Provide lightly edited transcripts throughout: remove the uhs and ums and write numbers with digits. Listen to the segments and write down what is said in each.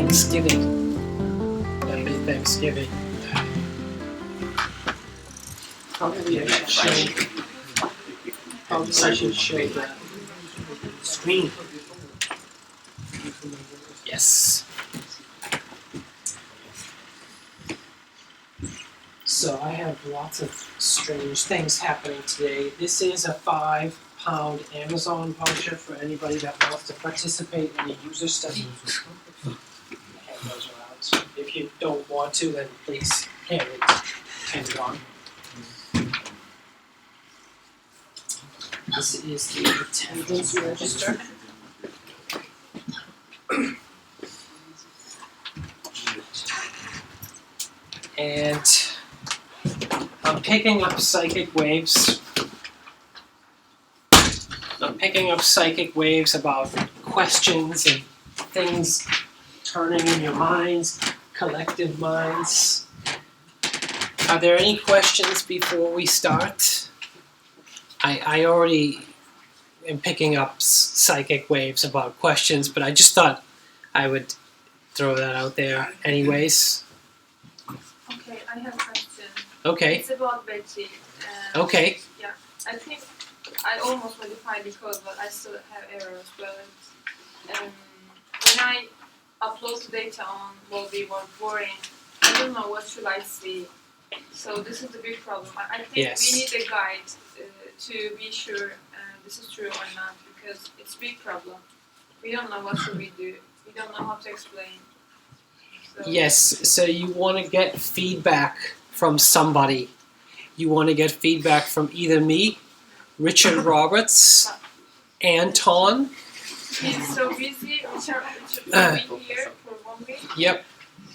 Thanksgiving. Happy Thanksgiving. Probably I should show the screen. Yes. So I have lots of strange things happening today. This is a £5 Amazon voucher for anybody that wants to participate in a user study. Hand those around. If you don't want to, then please hand it on. This is the attendance register. And I'm picking up psychic waves. I'm picking up psychic waves about questions and things turning in your minds, collective minds. Are there any questions before we start? I already am picking up psychic waves about questions, but I just thought I would throw that out there anyways. Okay, I have a question. Okay. It's about Betty. Okay. Yeah, I think I almost modified the code, but I still have errors. But when I upload the data on FlowVis or boring, I don't know what should I see. So this is the big problem. I think Yes. we need a guide to be sure this is true or not, because it's a big problem. We don't know what should we do. We don't know how to explain. So Yes, so you want to get feedback from somebody. You want to get feedback from either me, Richard Roberts, Anton. He's so busy. Richard will be here for 1 week. Yep.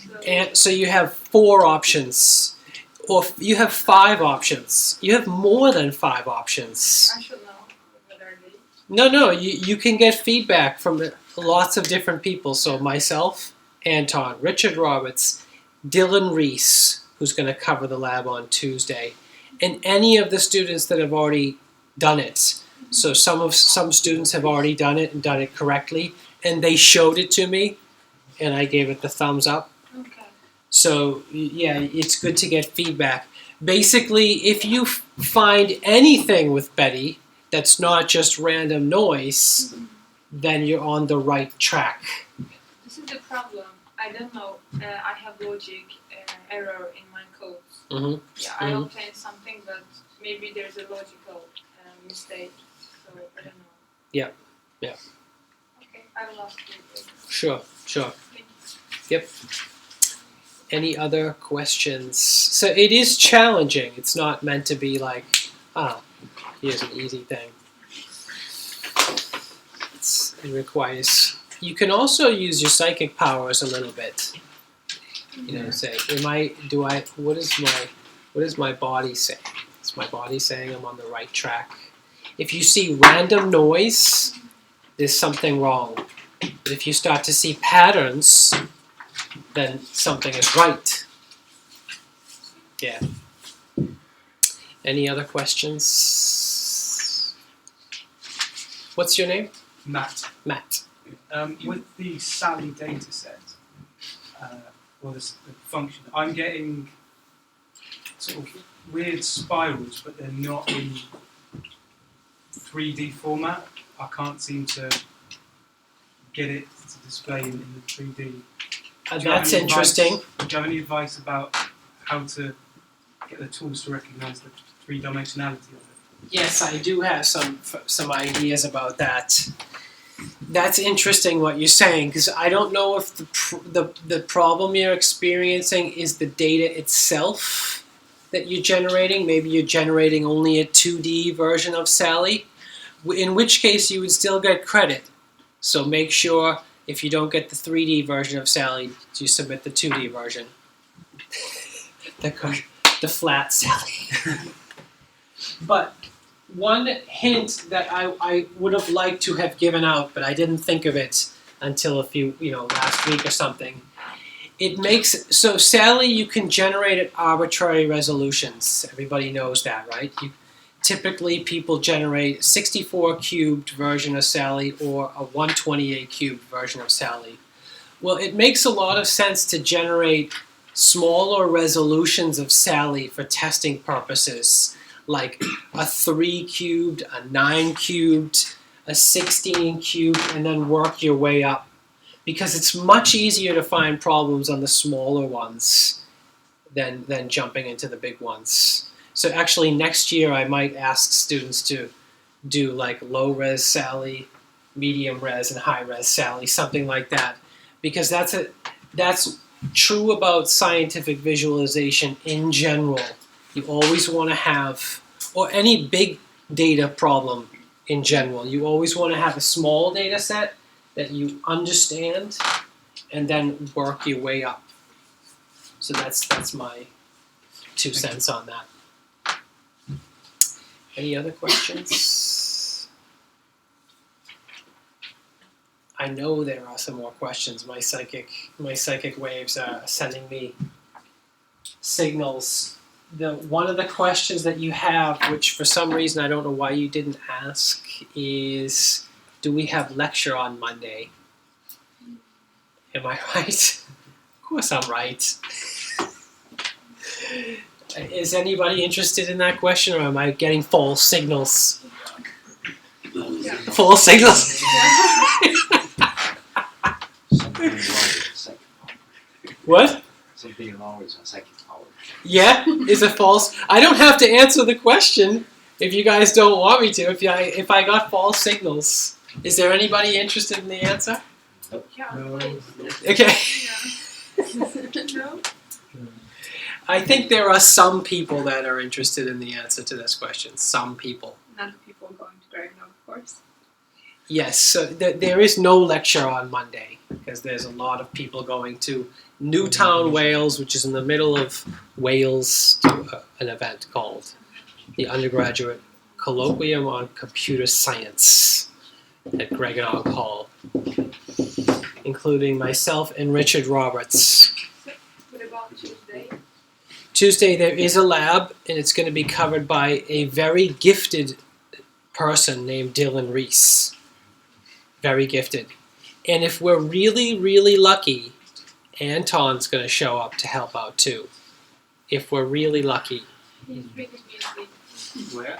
So And so you have 4 options, or you have 5 options. You have more than 5 options. I should know what are they. No, you can get feedback from lots of different people. So myself, Anton, Richard Roberts, Dylan Reese, who's going to cover the lab on Tuesday, and any of the students that have already done it. So some students have already done it and done it correctly, and they showed it to me, and I gave it the thumbs up. Okay. So yeah, it's good to get feedback. Basically, if you find anything with Betty that's not just random noise, then you're on the right track. This is the problem. I don't know. I have logic error in my codes. Mm-hmm. Yeah, I obtained something, but maybe there's a logical mistake. So I don't know. Yeah. Okay, I will ask you later. Sure. Thank you. Yep. Any other questions? So it is challenging. It's not meant to be like, here's an easy thing. It requires. You can also use your psychic powers a little bit. You know, say, what is my body saying? Is my body saying I'm on the right track? If you see random noise, there's something wrong. But if you start to see patterns, then something is right. Yeah. Any other questions? What's your name? Matt. Matt. With the Sally dataset, or the function, I'm getting sort of weird spirals, but they're not in 3D format. I can't seem to get it to display in the 3D. That's interesting. Do you have any advice about how to get the tools to recognize the 3-dimensionality of it? Yes, I do have some ideas about that. That's interesting what you're saying, because I don't know if the problem you're experiencing is the data itself that you're generating. Maybe you're generating only a 2D version of Sally, in which case you would still get credit. So make sure if you don't get the 3D version of Sally, you submit the 2D version. The flat Sally. But one hint that I would have liked to have given out, but I didn't think of it until last week or something. So Sally, you can generate at arbitrary resolutions. Everybody knows that, right? Typically, people generate 64 cubed version of Sally or a 128 cubed version of Sally. Well, it makes a lot of sense to generate smaller resolutions of Sally for testing purposes, like a 3 cubed, a 9 cubed, a 16 cubed, and then work your way up. Because it's much easier to find problems on the smaller ones than jumping into the big ones. So actually next year I might ask students to do like low res Sally, medium res, and high res Sally, something like that. Because that's true about scientific visualization in general. You always want to have, or any big data problem in general, you always want to have a small data set that you understand and then work your way up. So that's my 2 cents on that. Any other questions? I know there are some more questions. My psychic waves are sending me signals. One of the questions that you have, which for some reason I don't know why you didn't ask, is, do we have lecture on Monday? Am I right? Of course I'm right. Is anybody interested in that question, or am I getting false signals? Yeah. False signals? Something wrong with the second power. What? Something wrong with the second power. Yeah? Is it false? I don't have to answer the question if you guys don't want me to. If I got false signals. Is there anybody interested in the answer? Yeah, No. please. Okay. Yeah. No? I think there are some people that are interested in the answer to this question. Some people. Not the people going to Dragon, of course. Yes, so there is no lecture on Monday because there's a lot of people going to Newtown, Wales, which is in the middle of Wales, to an event called the Undergraduate Colloquium on Computer Science at Gregonog Hall, including myself and Richard Roberts. What about Tuesday? Tuesday there is a lab, and it's going to be covered by a very gifted person named Dylan Reese. Very gifted. And if we're really, really lucky, Anton's going to show up to help out too. If we're really lucky. He's really busy. Where?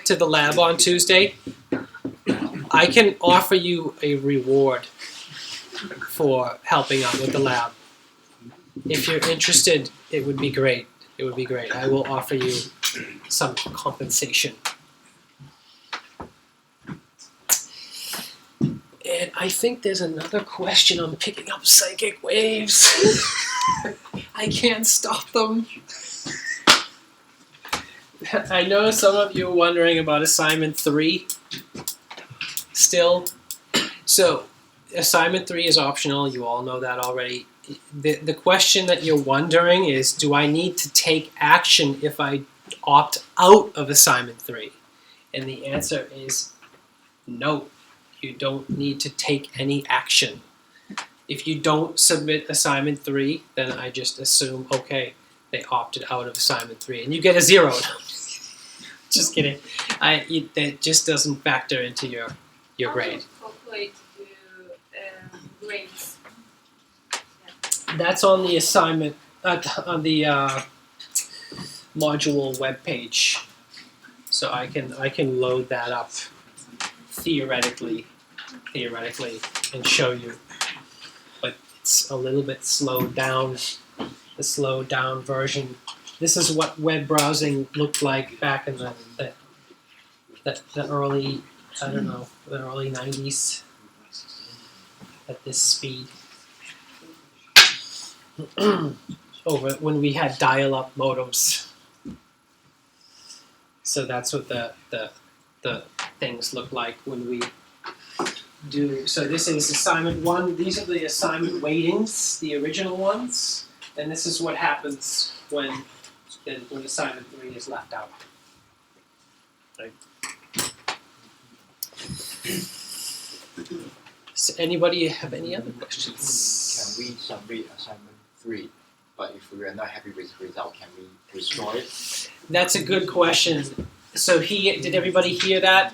To the lab on Tuesday, I can offer you a reward for helping out with the lab. If you're interested, it would be great. It would be great. I will offer you some compensation. And I think there's another question. I'm picking up psychic waves. I can't stop them. I know some of you are wondering about assignment 3 still. So assignment 3 is optional. You all know that already. The question that you're wondering is, do I need to take action if I opt out of assignment 3? And the answer is no. You don't need to take any action. If you don't submit assignment 3, then I just assume, okay, they opted out of assignment 3, and you get a 0. Just kidding. That just doesn't factor into your grade. How to calculate the grades? That's on the assignment, on the module webpage. So I can load that up theoretically and show you. But it's a little bit slowed down, the slowed down version. This is what web browsing looked like back in the early, I don't know, the early 90s at this speed. Over when we had dial-up modems. So that's what the things look like when we do. So this is assignment 1. These are the assignment weightings, the original ones, and this is what happens when assignment 3 is left out. Right. So anybody have any other questions? Can we submit assignment 3, but if we are not happy with the result, can we destroy it? That's a good question. So did everybody hear that?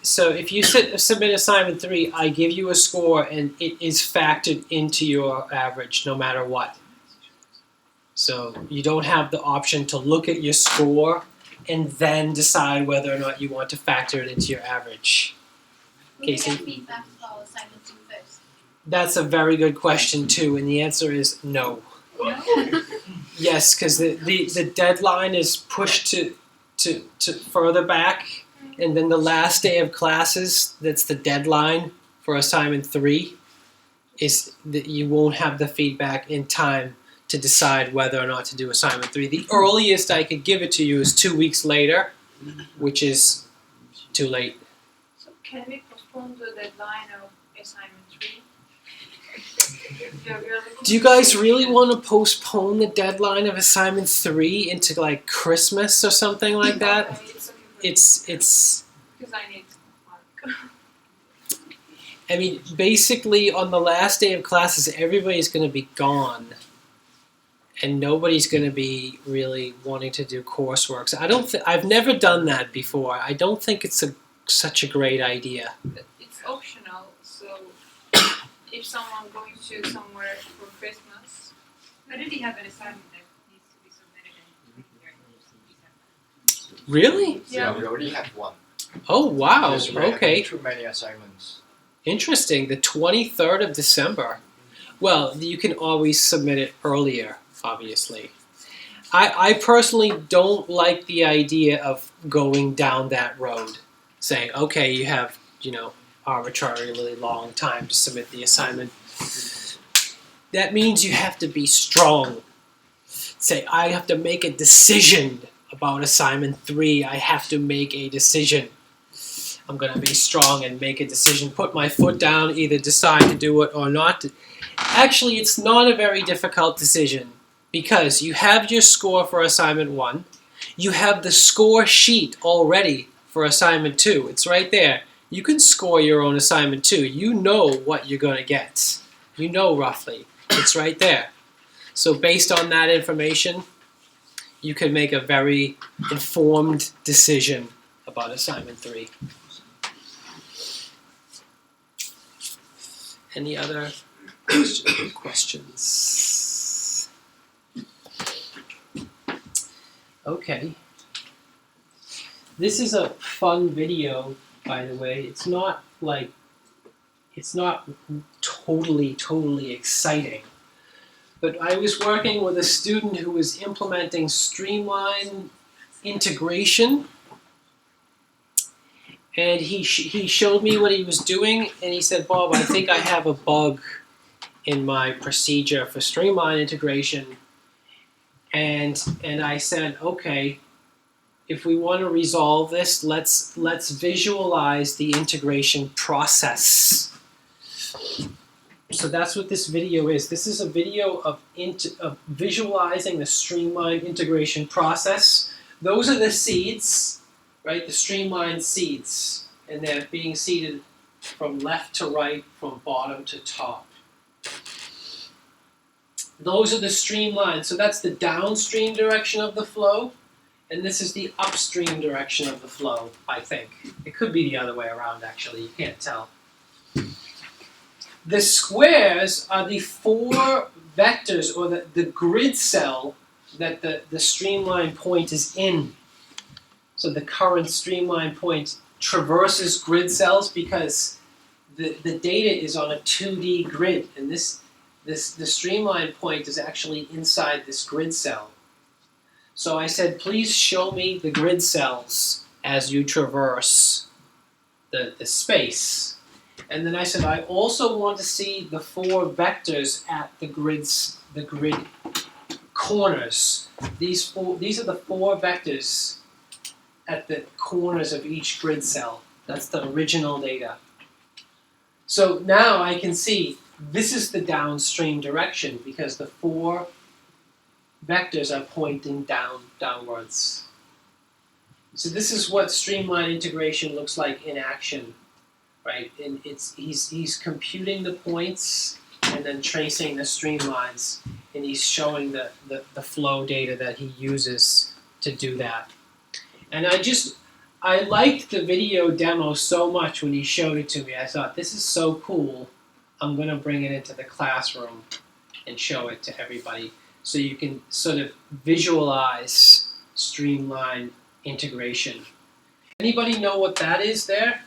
So if you submit assignment 3, I give you a score and it is factored into your average no matter what. So you don't have the option to look at your score and then decide whether or not you want to factor it into your average. Will we Casey? get feedback for assignment 2 first? That's a very good question too, and the answer is no. No? Yes, because the deadline is pushed to further back, and then the last day of classes, that's the deadline for assignment 3, is that you won't have the feedback in time to decide whether or not to do assignment 3. The earliest I could give it to you is 2 weeks later, which is too late. So can we postpone the deadline of assignment 3? Do you guys really want to postpone the deadline of assignment 3 into like Christmas or something like that? Okay, it's okay for It's because I need mark. I mean, basically on the last day of classes, everybody's going to be gone. And nobody's going to be really wanting to do coursework. So I've never done that before. I don't think it's such a great idea. It's optional, so if someone going to somewhere for Christmas, I already have an assignment that needs to be submitted in December. Really? Yeah, we already have one. Oh, wow. Because we're having Okay. too many assignments. Interesting. The 23rd of December. Well, you can always submit it earlier, obviously. I personally don't like the idea of going down that road, saying, okay, you have, arbitrarily long time to submit the assignment. That means you have to be strong. Say, I have to make a decision about assignment 3. I have to make a decision. I'm going to be strong and make a decision, put my foot down, either decide to do it or not. Actually, it's not a very difficult decision because you have your score for assignment 1. You have the score sheet already for assignment 2. It's right there. You can score your own assignment 2. You know what you're going to get. You know roughly. It's right there. So based on that information, you can make a very informed decision about assignment 3. Any other questions? Okay. This is a fun video, by the way. It's not totally exciting. But I was working with a student who was implementing Streamline integration. And he showed me what he was doing, and he said, Bob, I think I have a bug in my procedure for Streamline integration. And I said, okay, if we want to resolve this, let's visualize the integration process. So that's what this video is. This is a video of visualizing the Streamline integration process. Those are the seeds. Right, the Streamline seeds, and they're being seeded from left to right, from bottom to top. Those are the streamlines. So that's the downstream direction of the flow, and this is the upstream direction of the flow, I think. It could be the other way around, actually. You can't tell. The squares are the 4 vectors, or the grid cell that the streamline point is in. So the current streamline point traverses grid cells because the data is on a 2D grid, and the streamline point is actually inside this grid cell. So I said, please show me the grid cells as you traverse the space. And then I said, I also want to see the 4 vectors at the grid corners. These are the 4 vectors at the corners of each grid cell. That's the original data. So now I can see this is the downstream direction because the 4 vectors are pointing downwards. So this is what Streamline integration looks like in action, right? And he's computing the points and then tracing the streamlines, and he's showing the flow data that he uses to do that. And I liked the video demo so much when he showed it to me. I thought, this is so cool. I'm going to bring it into the classroom and show it to everybody so you can sort of visualize Streamline integration. Anybody know what that is there?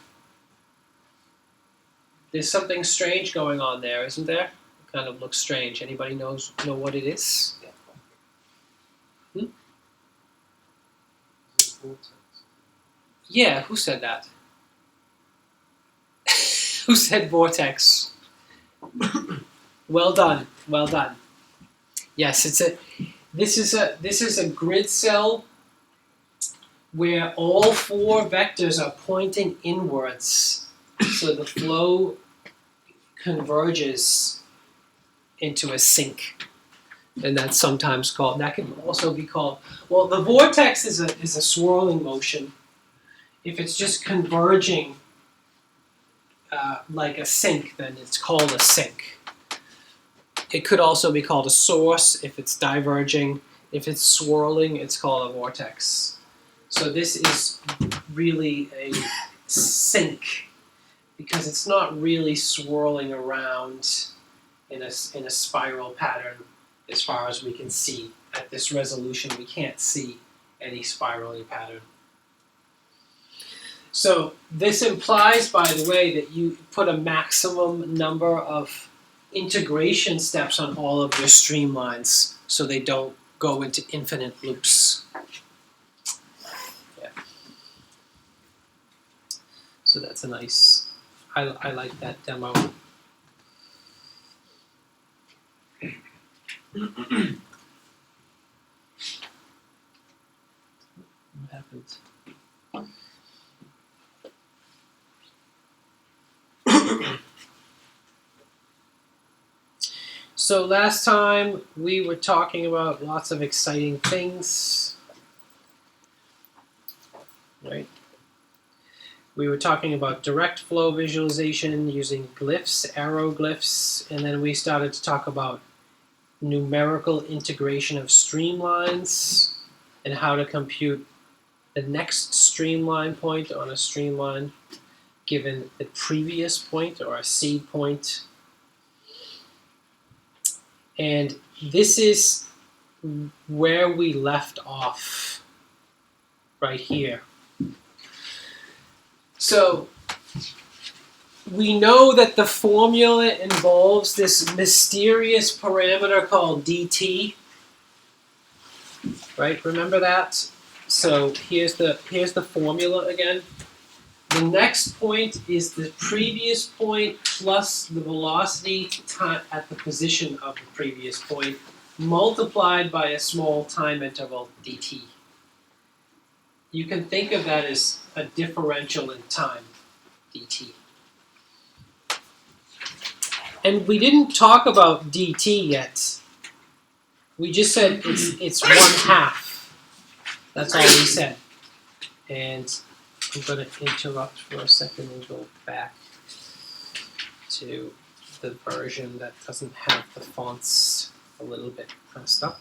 There's something strange going on there, isn't there? It kind of looks strange. Anybody know what it is? Yeah, who said that? Who said vortex? Well done, well done. Yes, this is a grid cell where all four vectors are pointing inwards, so the flow converges into a sink, and that's sometimes called. That can also be called. Well, the vortex is a swirling motion. If it's just converging like a sink, then it's called a sink. It could also be called a source if it's diverging. If it's swirling, it's called a vortex. So this is really a sink because it's not really swirling around in a spiral pattern as far as we can see. At this resolution, we can't see any spiraling pattern. So this implies, by the way, that you put a maximum number of integration steps on all of your streamlines so they don't go into infinite loops. Yeah. So that's a nice, I like that demo. What happened? So last time we were talking about lots of exciting things, right? We were talking about direct flow visualization using glyphs, arrow glyphs, and then we started to talk about numerical integration of streamlines and how to compute the next streamline point on a streamline given the previous point or a seed point. And this is where we left off, right here. So we know that the formula involves this mysterious parameter called dt, right? Remember that? So here's the formula again. The next point is the previous point plus the velocity time at the position of the previous point multiplied by a small time interval dt. You can think of that as a differential in time, dt. And we didn't talk about dt yet. We just said it's 1/2. That's all we said. And I'm going to interrupt for a second and go back to the version that doesn't have the fonts a little bit messed up.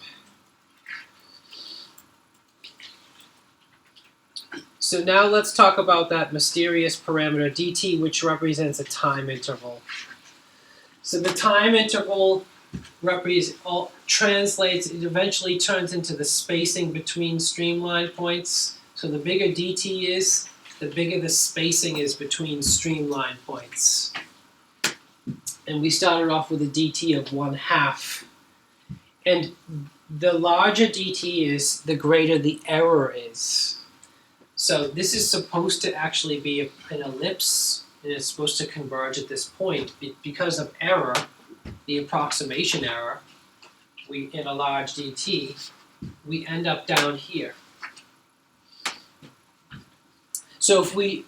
So now let's talk about that mysterious parameter dt, which represents a time interval. So the time interval translates, it eventually turns into the spacing between streamline points. So the bigger dt is, the bigger the spacing is between streamline points. And we started off with a dt of 1/2. And the larger dt is, the greater the error is. So this is supposed to actually be an ellipse, and it's supposed to converge at this point. Because of error, the approximation error, in a large dt, we end up down here. So if we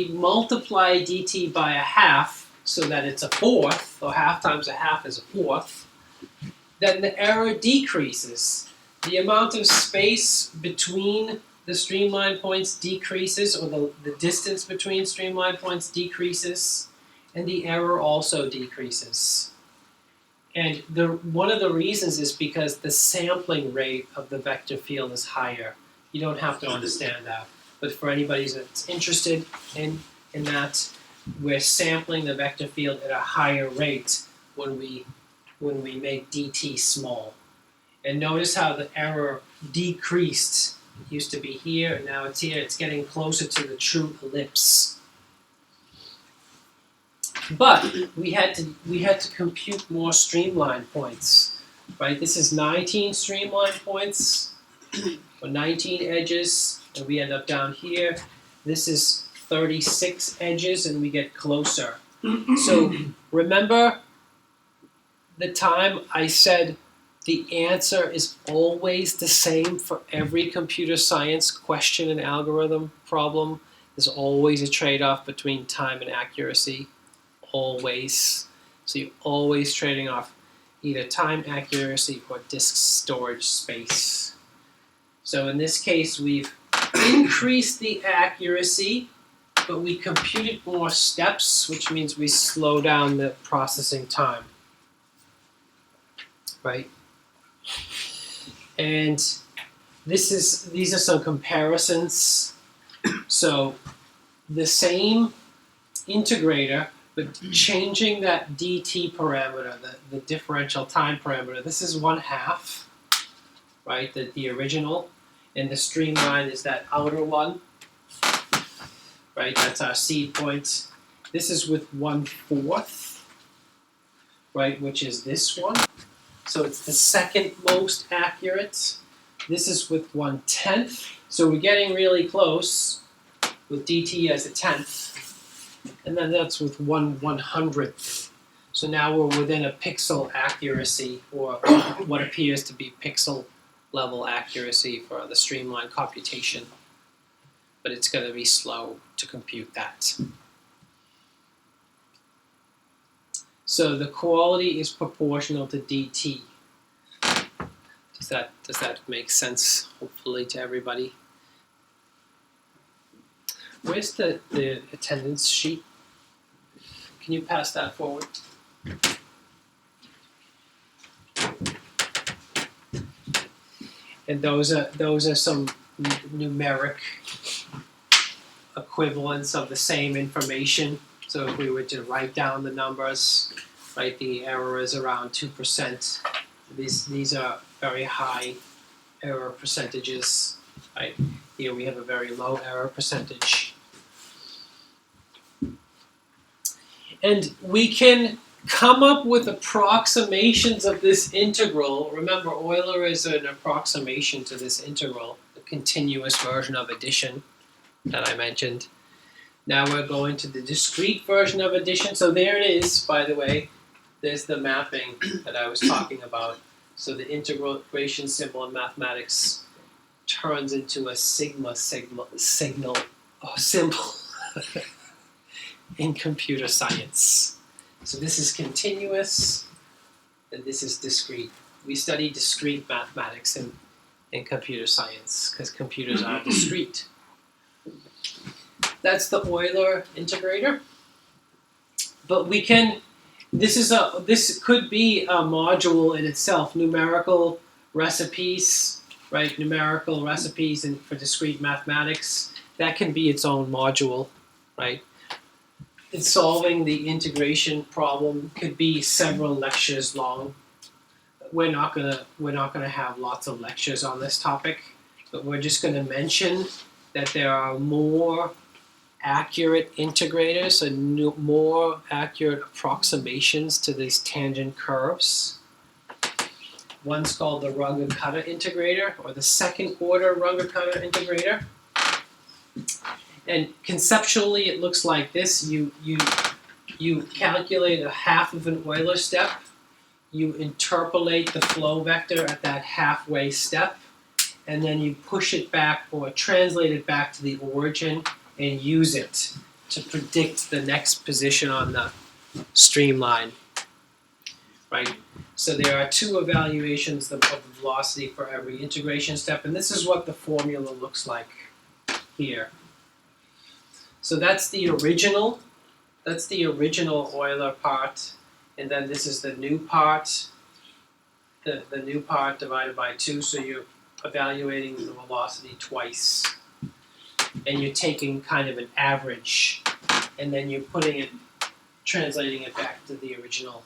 multiply dt by 1/2 so that it's 1/4, or 1/2 times 1/2 is 1/4, then the error decreases. The amount of space between the streamline points decreases, or the distance between streamline points decreases, and the error also decreases. And one of the reasons is because the sampling rate of the vector field is higher. You don't have to understand that. But for anybody that's interested in that, we're sampling the vector field at a higher rate when we make dt small. And notice how the error decreased. It used to be here, and now it's here. It's getting closer to the true ellipse. But we had to compute more streamline points, right? This is 19 streamline points, or 19 edges, and we end up down here. This is 36 edges, and we get closer. So remember the time I said the answer is always the same for every computer science question and algorithm problem. There's always a trade-off between time and accuracy. Always. So you're always trading off either time accuracy or disk storage space. So in this case, we've increased the accuracy, but we computed more steps, which means we slow down the processing time. Right? And these are some comparisons. So the same integrator, but changing that dt parameter, the differential time parameter. This is 1/2, right? The original, and the streamline is that outer one, right? That's our seed point. This is with 1/4, right? Which is this one. So it's the second most accurate. This is with 1/10. So we're getting really close with dt as a 10th. And then that's with 1/100th. So now we're within a pixel accuracy, or what appears to be pixel level accuracy for the streamline computation. But it's going to be slow to compute that. So the quality is proportional to dt. Does that make sense, hopefully, to everybody? Where's the attendance sheet? Can you pass that forward? And those are some numeric equivalents of the same information. So if we were to write down the numbers, right, the error is around 2%. These are very high error percentages. Right? Here we have a very low error percentage. And we can come up with approximations of this integral. Remember, Euler is an approximation to this integral, the continuous version of addition that I mentioned. Now we're going to the discrete version of addition. So there it is, by the way. There's the mapping that I was talking about. So the integration symbol in mathematics turns into a sigma symbol in computer science. So this is continuous, and this is discrete. We study discrete mathematics in computer science because computers are discrete. That's the Euler integrator. But we can, this could be a module in itself, numerical recipes, right? Numerical recipes for discrete mathematics. That can be its own module, right? It's solving the integration problem could be several lectures long. We're not gonna have lots of lectures on this topic, but we're just gonna mention that there are more accurate integrators and more accurate approximations to these tangent curves. One's called the runge-kutta integrator, or the second order runge-kutta integrator. And conceptually, it looks like this. You calculate a half of an Euler step. You interpolate the flow vector at that halfway step, and then you push it back or translate it back to the origin and use it to predict the next position on the streamline. Right? So there are two evaluations of the velocity for every integration step, and this is what the formula looks like here. So that's the original Euler part, and then this is the new part, the new part divided by 2, so you're evaluating the velocity twice, and you're taking kind of an average, and then you're putting it, translating it back to the original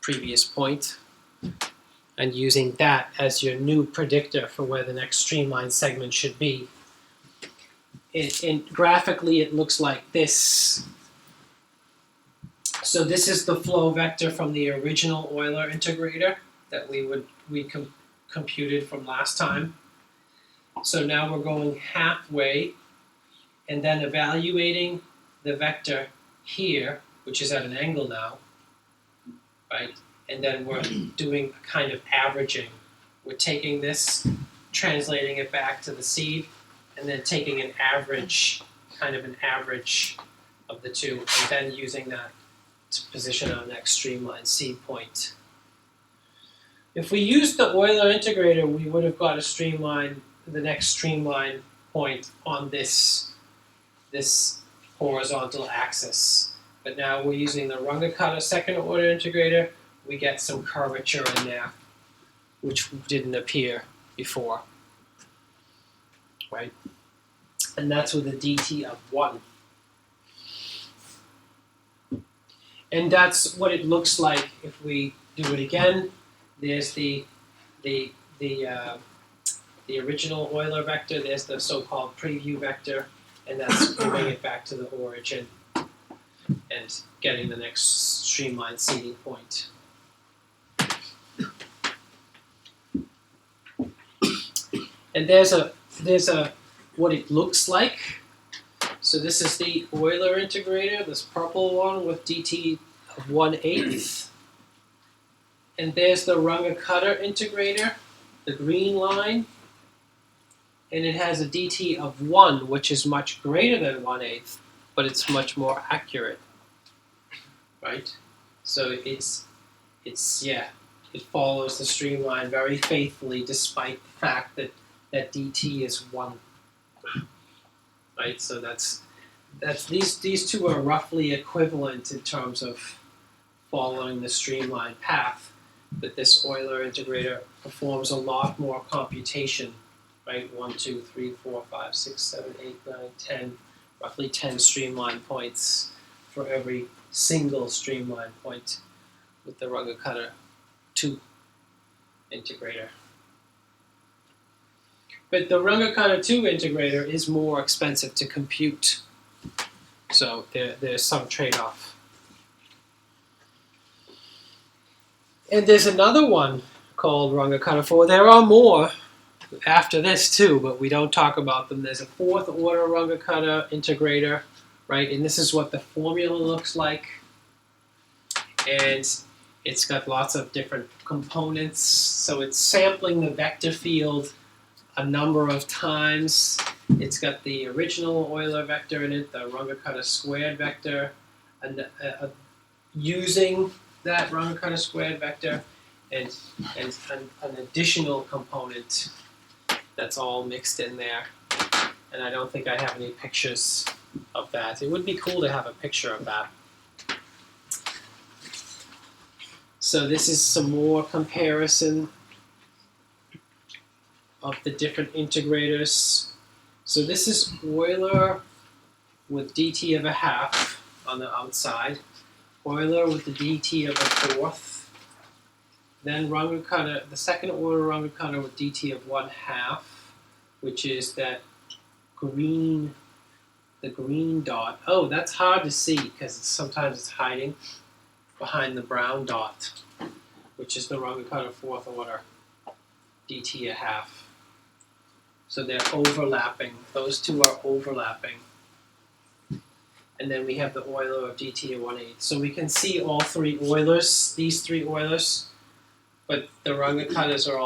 previous point, and using that as your new predictor for where the next streamline segment should be. Graphically, it looks like this. So this is the flow vector from the original Euler integrator that we computed from last time. So now we're going halfway and then evaluating the vector here, which is at an angle now, right? And then we're doing a kind of averaging. We're taking this, translating it back to the seed, and then taking an average, kind of an average of the two, and then using that to position our next streamline seed point. If we used the Euler integrator, we would have got a streamline, the next streamline point on this horizontal axis. But now we're using the runge-kutta second order integrator, we get some curvature in there, which didn't appear before, right? And that's with a dt of 1. And that's what it looks like if we do it again. There's the original Euler vector, there's the so-called preview vector, and that's moving it back to the origin and getting the next streamline seeding point. And there's a what it looks like. So this is the Euler integrator, this purple one with dt of 1/8. And there's the runge-kutta integrator, the green line. And it has a dt of 1, which is much greater than 1/8, but it's much more accurate, right? So it follows the streamline very faithfully despite the fact that dt is 1. Right, so that's these two are roughly equivalent in terms of following the streamline path, but this Euler integrator performs a lot more computation, right? 1, 2, 3, 4, 5, 6, 7, 8, 9, 10, roughly 10 streamline points for every single streamline point with the runge-kutta 2 integrator. But the runge-kutta 2 integrator is more expensive to compute, so there's some trade-off. And there's another one called runge-kutta 4. There are more after this too, but we don't talk about them. There's a 4th order runge-kutta integrator, right? And this is what the formula looks like. And it's got lots of different components, so it's sampling the vector field a number of times. It's got the original Euler vector in it, the runge-kutta squared vector, and using that runge-kutta squared vector, and an additional component that's all mixed in there. And I don't think I have any pictures of that. It would be cool to have a picture of that. So this is some more comparison of the different integrators. So this is Euler with dt of a half on the outside, Euler with the dt of a 4th, then runge-kutta, the second order runge-kutta with dt of 1/2, which is that green, the green dot. Oh, that's hard to see because sometimes it's hiding behind the brown dot, which is the runge-kutta 4th order dt a half. So they're overlapping. Those two are overlapping. And then we have the Euler of dt of 1/8. So we can see all three Eulers, these three Eulers, but the runge-kuttas are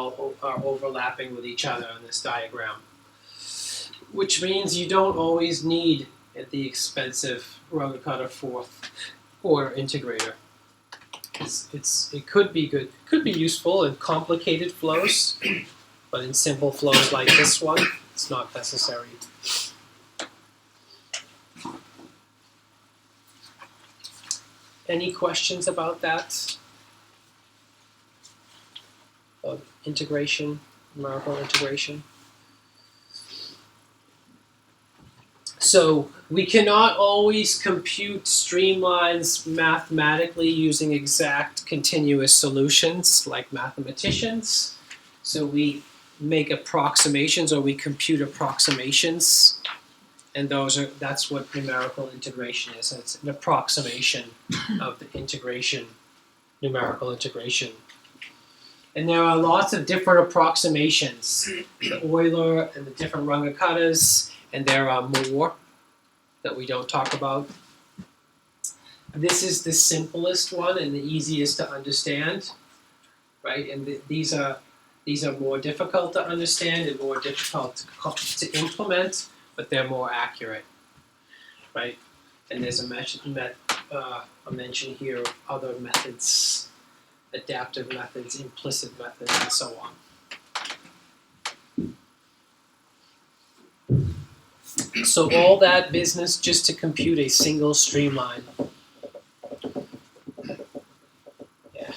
overlapping with each other in this diagram. Which means you don't always need the expensive runge-kutta 4th order integrator. It could be good, could be useful in complicated flows, but in simple flows like this one, it's not necessary. Any questions about that? Of integration? numerical integration. So we cannot always compute streamlines mathematically using exact continuous solutions like mathematicians. So we make approximations, or we compute approximations, and that's what numerical integration is. It's an approximation of the integration, numerical integration. And there are lots of different approximations, the Euler and the different runge-kuttas, and there are more that we don't talk about. This is the simplest one and the easiest to understand, right? And these are more difficult to understand and more difficult to implement, but they're more accurate, right? And there's a mention here of other methods, adaptive methods, implicit methods, and so on. So all that business just to compute a single streamline. Yeah.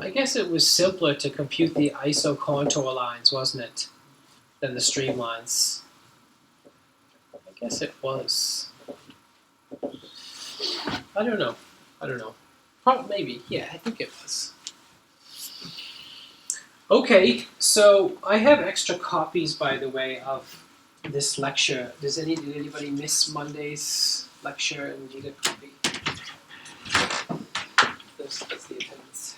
I guess it was simpler to compute the isocontour lines, wasn't it, than the streamlines? I guess it was. I don't know. Probably, maybe. Yeah, I think it was. Okay, so I have extra copies, by the way, of this lecture. Did anybody miss Monday's lecture and need a copy? That's the attendance.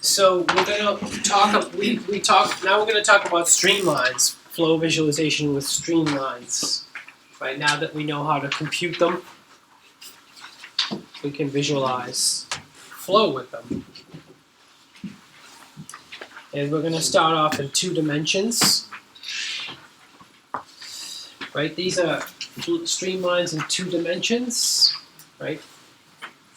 So we're gonna talk. Now we're gonna talk about streamlines, flow visualization with streamlines. Right now that we know how to compute them, we can visualize flow with them. And we're going to start off in 2 dimensions. Right? These are streamlines in 2 dimensions. Right?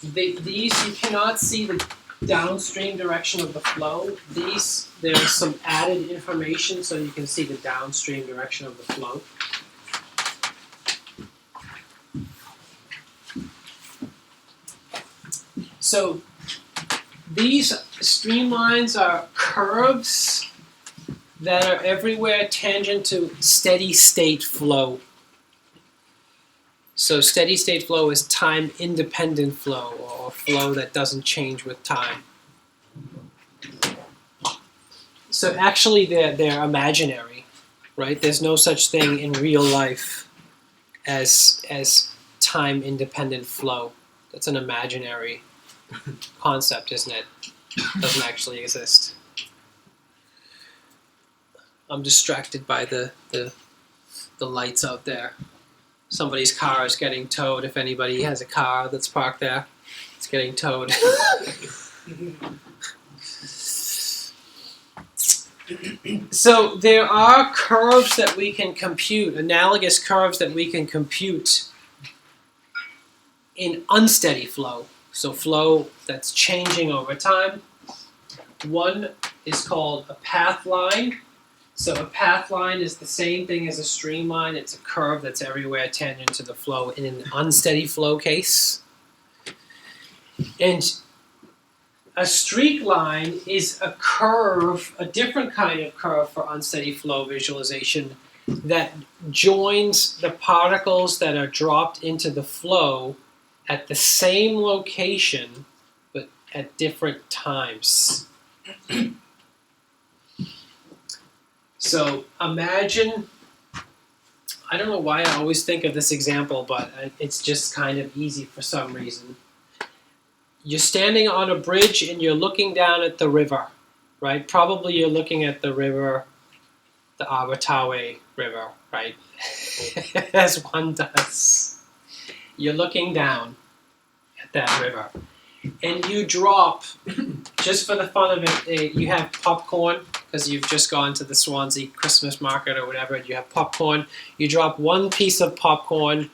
These, you cannot see the downstream direction of the flow. These, there's some added information so you can see the downstream direction of the flow. So these streamlines are curves that are everywhere tangent to steady state flow. So steady state flow is time independent flow, or flow that doesn't change with time. So actually they're imaginary, right? There's no such thing in real life as time independent flow. That's an imaginary concept, isn't it? Doesn't actually exist. I'm distracted by the lights out there. Somebody's car is getting towed. If anybody has a car that's parked there, it's getting towed. So there are curves that we can compute, analogous curves that we can compute in unsteady flow. So flow that's changing over time. One is called a pathline. So a pathline is the same thing as a streamline. It's a curve that's everywhere tangent to the flow in an unsteady flow case. And a streakline is a curve, a different kind of curve for unsteady flow visualization that joins the particles that are dropped into the flow at the same location, but at different times. So imagine, I don't know why I always think of this example, but it's just kind of easy for some reason. You're standing on a bridge and you're looking down at the river, right? Probably you're looking at the river, the Awatawe River, right? As one does. You're looking down at that river, and you drop, just for the fun of it, you have popcorn, because you've just gone to the Swansea Christmas market or whatever, and you have popcorn. You drop one piece of popcorn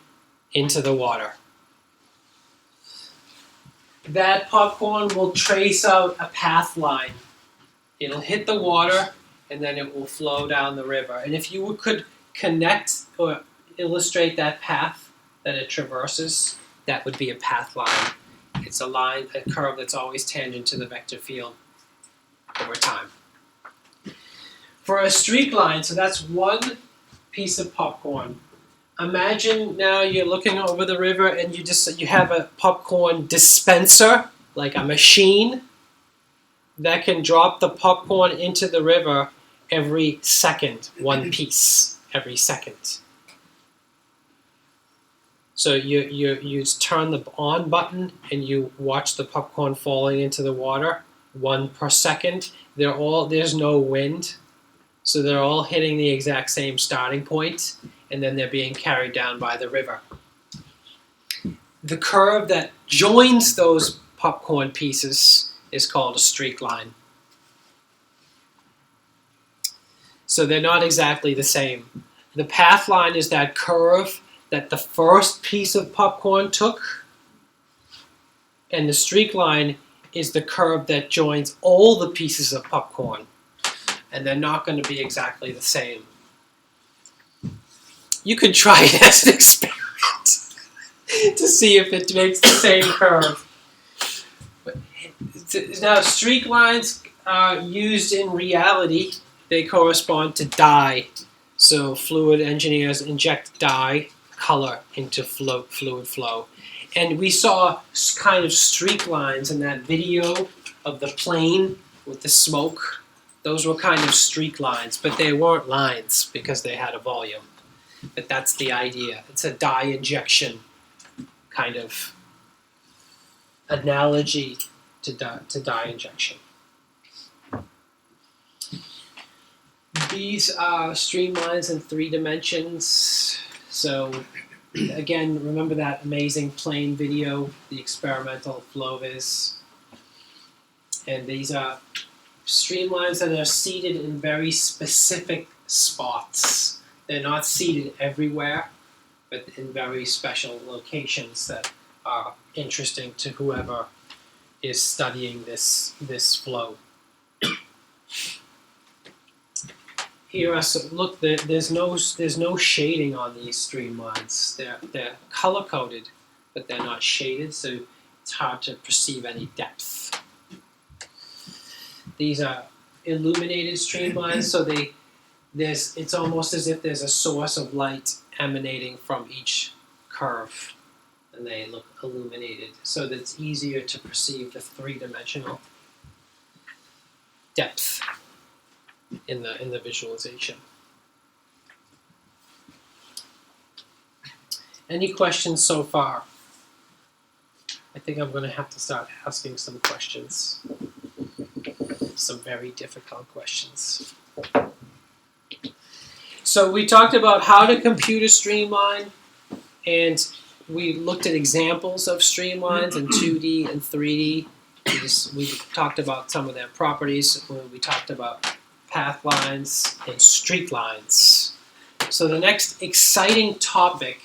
into the water. That popcorn will trace out a path line. It'll hit the water, and then it will flow down the river. And if you could connect or illustrate that path that it traverses, that would be a path line. It's a line, a curve that's always tangent to the vector field. over time. For a streak line, so that's one piece of popcorn. Imagine now you're looking over the river and you have a popcorn dispenser, like a machine, that can drop the popcorn into the river every second, one piece every second. So you turn the on button and you watch the popcorn falling into the water, 1 per second. There's no wind, so they're all hitting the exact same starting point, and then they're being carried down by the river. The curve that joins those popcorn pieces is called a streak line. So they're not exactly the same. The path line is that curve that the first piece of popcorn took, and the streak line is the curve that joins all the pieces of popcorn, and they're not going to be exactly the same. You could try it as an experiment to see if it makes the same curve. Now, streak lines are used in reality. They correspond to dye. So fluid engineers inject dye color into fluid flow. And we saw kind of streak lines in that video of the plane with the smoke. Those were kind of streak lines, but they weren't lines because they had a volume. But that's the idea. It's a dye injection kind of analogy to dye injection. These are streamlines in 3 dimensions. So again, remember that amazing plane video, the experimental FlowVis. And these are streamlines that are seated in very specific spots. They're not seated everywhere, but in very special locations that are interesting to whoever is studying this flow. Here are some, look, there's no shading on these streamlines. They're color coded, but they're not shaded, so it's hard to perceive any depth. These are illuminated streamlines, so it's almost as if there's a source of light emanating from each curve, and they look illuminated, so that it's easier to perceive the 3-dimensional depth in the visualization. Any questions so far? I think I'm going to have to start asking some questions. Some very difficult questions. So we talked about how to compute a streamline, and we looked at examples of streamlines in 2D and 3D. We talked about some of their properties. We talked about pathlines and streaklines. So the next exciting topic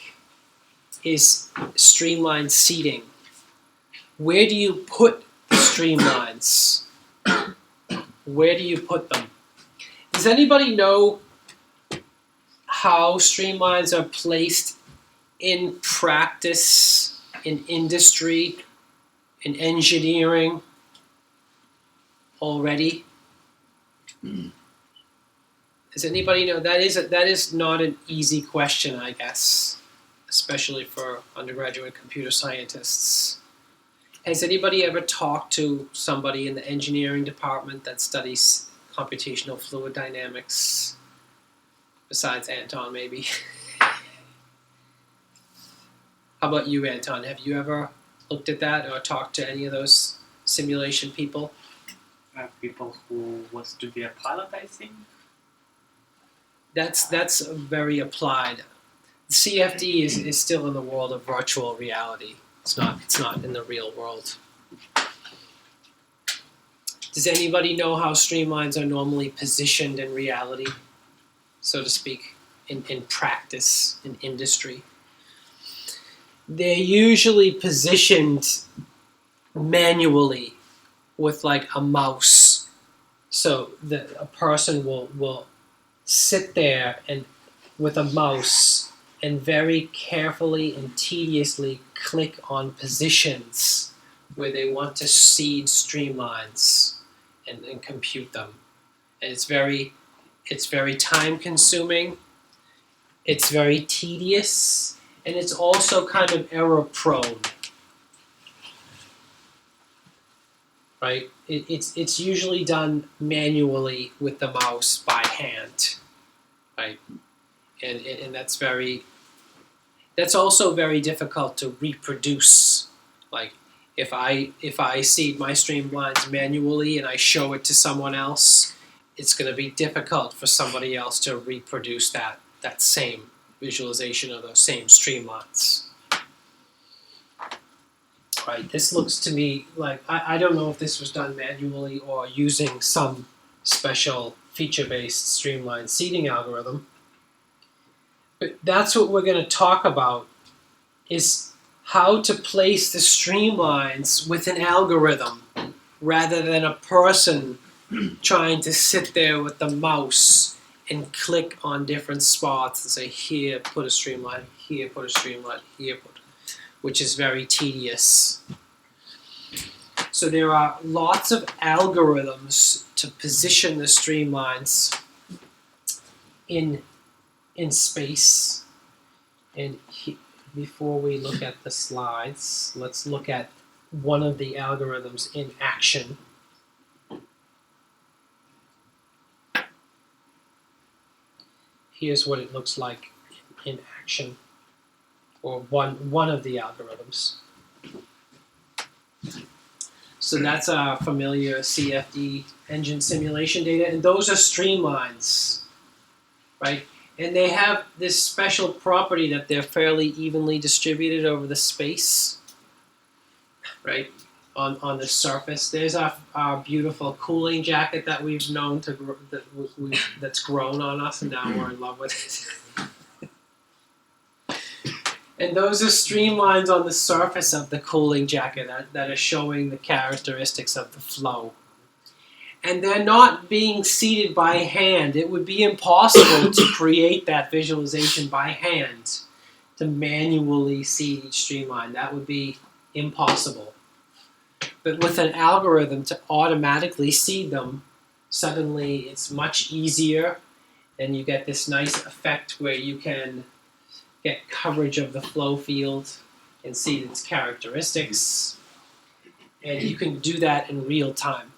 is streamline seating. Where do you put streamlines? Where do you put them? Does anybody know how streamlines are placed in practice, in industry, in engineering already? Does anybody know? That is not an easy question, I guess, especially for undergraduate computer scientists. Has anybody ever talked to somebody in the engineering department that studies computational fluid dynamics? Besides Anton, maybe. How about you, Anton? Have you ever looked at that or talked to any of those simulation people? People who wants to be a pilot, I think. That's very applied. CFD is still in the world of virtual reality. It's not in the real world. Does anybody know how streamlines are normally positioned in reality, so to speak, in practice, in industry? They're usually positioned manually with like a mouse. So a person will sit there and with a mouse and very carefully and tediously click on positions where they want to seed streamlines. and compute them. And it's very time consuming, it's very tedious, and it's also kind of error prone. Right? It's usually done manually with the mouse by hand. Right? And that's also very difficult to reproduce. Like if I seed my streamlines manually and I show it to someone else, it's going to be difficult for somebody else to reproduce that same visualization of those same streamlines. Right, this looks to me like, I don't know if this was done manually or using some special feature-based streamline seeding algorithm. But that's what we're going to talk about, is how to place the streamlines with an algorithm rather than a person trying to sit there with the mouse and click on different spots and say, here, put a streamline, here, put a streamline, here, which is very tedious. So there are lots of algorithms to position the streamlines in space. And before we look at the slides, let's look at one of the algorithms in action. Here's what it looks like in action, or one of the algorithms. So that's our familiar CFD engine simulation data, and those are streamlines, right? And they have this special property that they're fairly evenly distributed over the space, right? On the surface. There's our beautiful cooling jacket that we've known to that's grown on us, and now we're in love with it. And those are streamlines on the surface of the cooling jacket that are showing the characteristics of the flow. And they're not being seeded by hand. It would be impossible to create that visualization by hand, to manually seed each streamline. That would be impossible. But with an algorithm to automatically seed them, suddenly it's much easier, and you get this nice effect where you can get coverage of the flow field and see its characteristics. And you can do that in real time.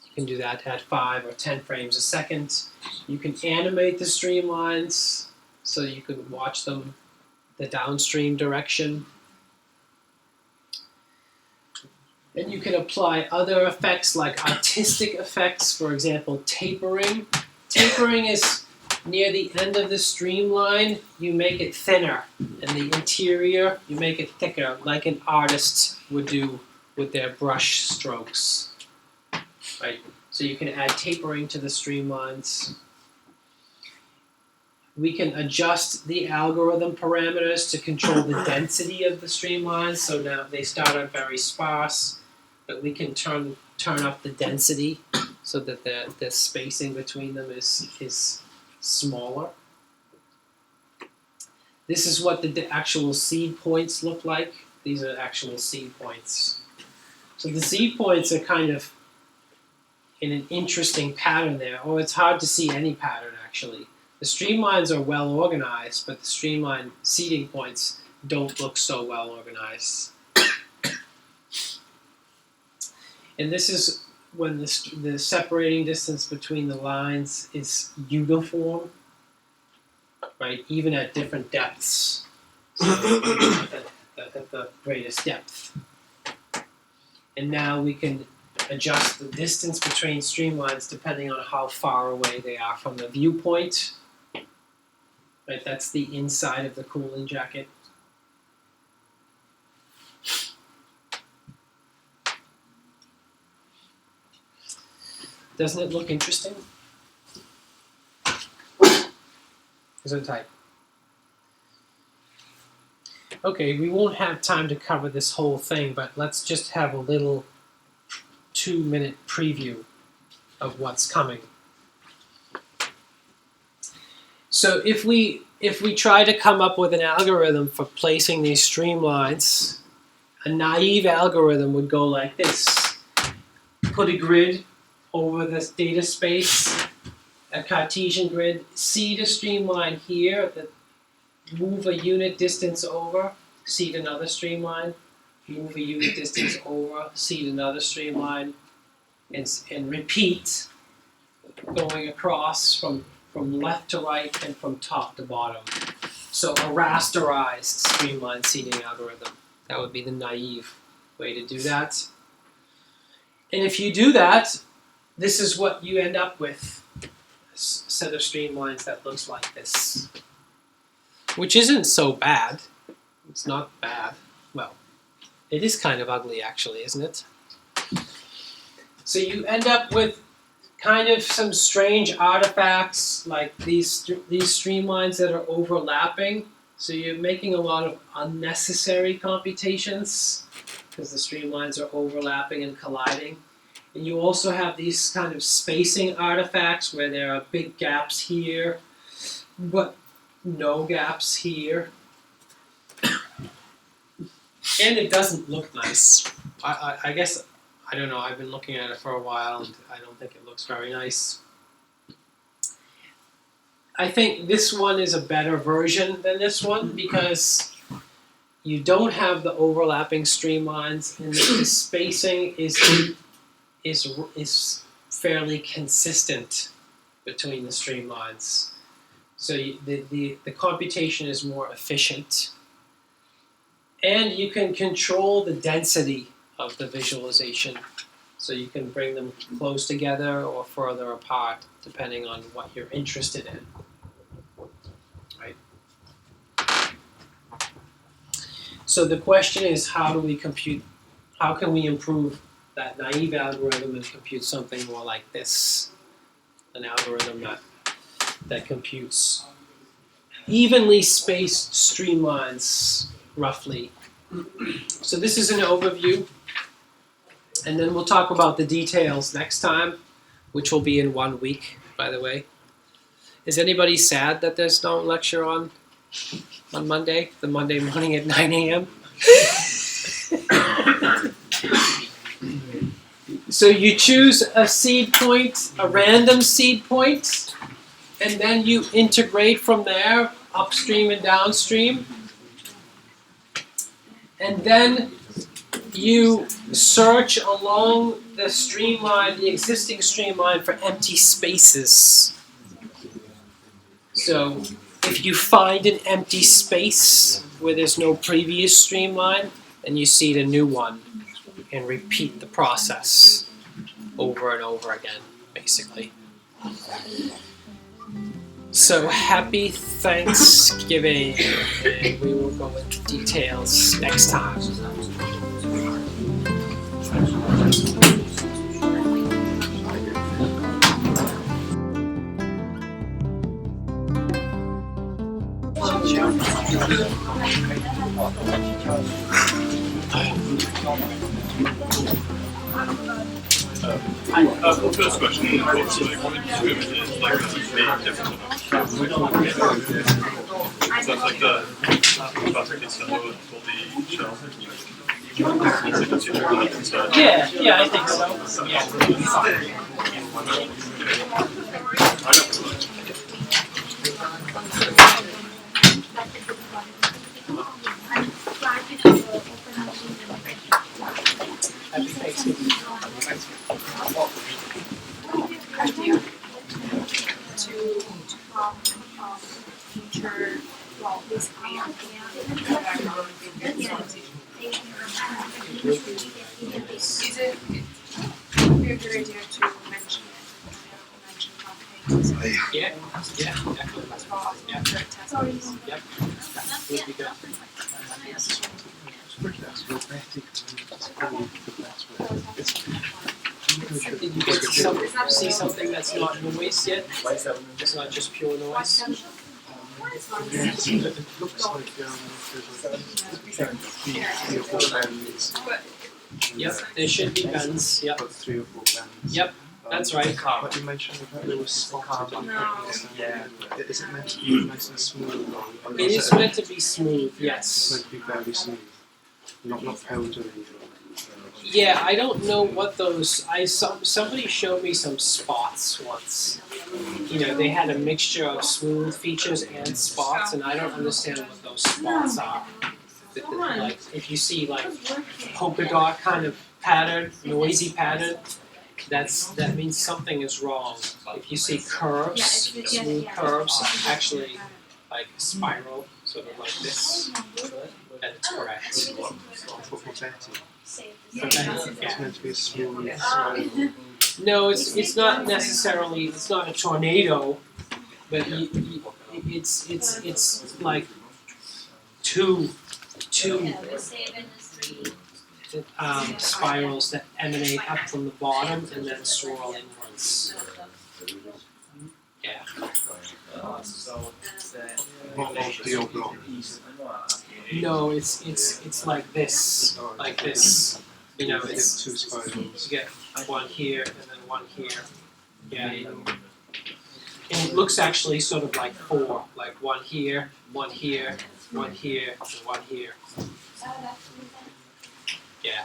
You can do that at 5 or 10 frames a second. You can animate the streamlines so you can watch them the downstream direction. And you can apply other effects like artistic effects, for example, tapering. Tapering is near the end of the streamline, you make it thinner, and the interior, you make it thicker, like an artist would do with their brush strokes. Right? So you can add tapering to the streamlines. We can adjust the algorithm parameters to control the density of the streamlines. So now they start out very sparse, but we can turn up the density so that the spacing between them is smaller. This is what the actual seed points look like. These are actual seed points. So the seed points are kind of in an interesting pattern there. Oh, it's hard to see any pattern actually. The streamlines are well organized, but the streamline seeding points don't look so well organized. And this is when the separating distance between the lines is uniform, right? Even at different depths, so at the greatest depth. And now we can adjust the distance between streamlines depending on how far away they are from the viewpoint. Right, that's the inside of the cooling jacket. Doesn't it look interesting? Isn't tight? Okay, we won't have time to cover this whole thing, but let's just have a little 2-minute preview of what's coming. So if we try to come up with an algorithm for placing these streamlines, a naive algorithm would go like this. Put a grid over this data space, a Cartesian grid, seed a streamline here, that move a unit distance over, seed another streamline, move a unit distance over, seed another streamline, and repeat, going across from left to right and from top to bottom. So a rasterized streamline seeding algorithm. That would be the naive way to do that. And if you do that, this is what you end up with. A set of streamlines that looks like this. Which isn't so bad. It's not bad. Well, it is kind of ugly actually, isn't it? So you end up with kind of some strange artifacts like these streamlines that are overlapping. So you're making a lot of unnecessary computations because the streamlines are overlapping and colliding. And you also have these kind of spacing artifacts where there are big gaps here, but no gaps here. And it doesn't look nice. I guess, I don't know, I've been looking at it for a while and I don't think it looks very nice. I think this one is a better version than this one because you don't have the overlapping streamlines and the spacing is fairly consistent between the streamlines. So the computation is more efficient. And you can control the density of the visualization. So you can bring them close together or further apart depending on what you're interested in. Right? So the question is, how can we improve that naive algorithm and compute something more like this? An algorithm that computes evenly spaced streamlines, roughly. So this is an overview, and then we'll talk about the details next time, which will be in 1 week, by the way. Is anybody sad that there's no lecture on Monday, the Monday morning at 9 a.m.? So you choose a seed point, a random seed point, and then you integrate from there, upstream and downstream. And then you search along the streamline, the existing streamline, for empty spaces. So if you find an empty space where there's no previous streamline, then you seed a new one and repeat the process over and over again, basically. So happy Thanksgiving, and we will go into details next time. The first question, of course, is like the difference so it's like the plastic inside for the shell. Yeah, I think so. Yeah. Happy Thanksgiving. Future, well, basically, Is it a good idea to mention companies Yeah, definitely. as well as Yeah. the test? Yep. Would be good. Did you get to see something that's not noise yet? It's not just pure noise. It looks like there's 3 or 4 bands. Yep, there should be bends. Yep, But 3 or 4 bands. Yep, that's right. But you mentioned that there was spotted. No. Yeah. Is it meant to be nice and smooth? Or It is meant to be smooth, It's yes. meant to be very smooth. Not powdery. Yeah, I don't know what those. Somebody showed me some spots once. You know, they had a mixture of smooth features and spots, and I don't understand what those spots are. Like, if you see like polka dot kind of pattern, noisy pattern, that means something is wrong. If you see curves, smooth curves, actually like spiral, sort of like this, then it's correct. For Betty. Yeah. It's meant to be a smooth spiral. No, it's not necessarily. It's not a tornado, but it's like two spirals that emanate up from the bottom and then swirl inwards. Yeah. What about the oblong? No, it's like this, like this. You know, it's two spirals. you get one here and then one here. Yeah. And it looks actually sort of like four, like one here, one here, one here, and one here. Yeah.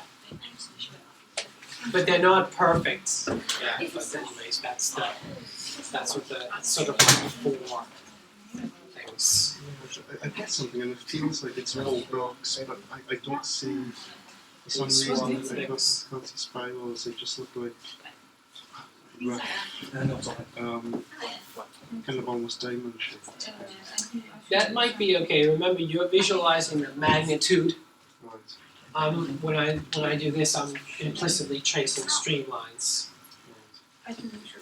But they're not perfect. Yeah. But anyways, that's what it's sort of like four things. I get something and it feels like it's all blocks, but I don't see, for some reason, I can't see spirals, they just look like rough, kind of almost diamond shaped. That might be okay. Remember, you're visualizing the magnitude. Right. When I do this, I'm implicitly tracing streamlines.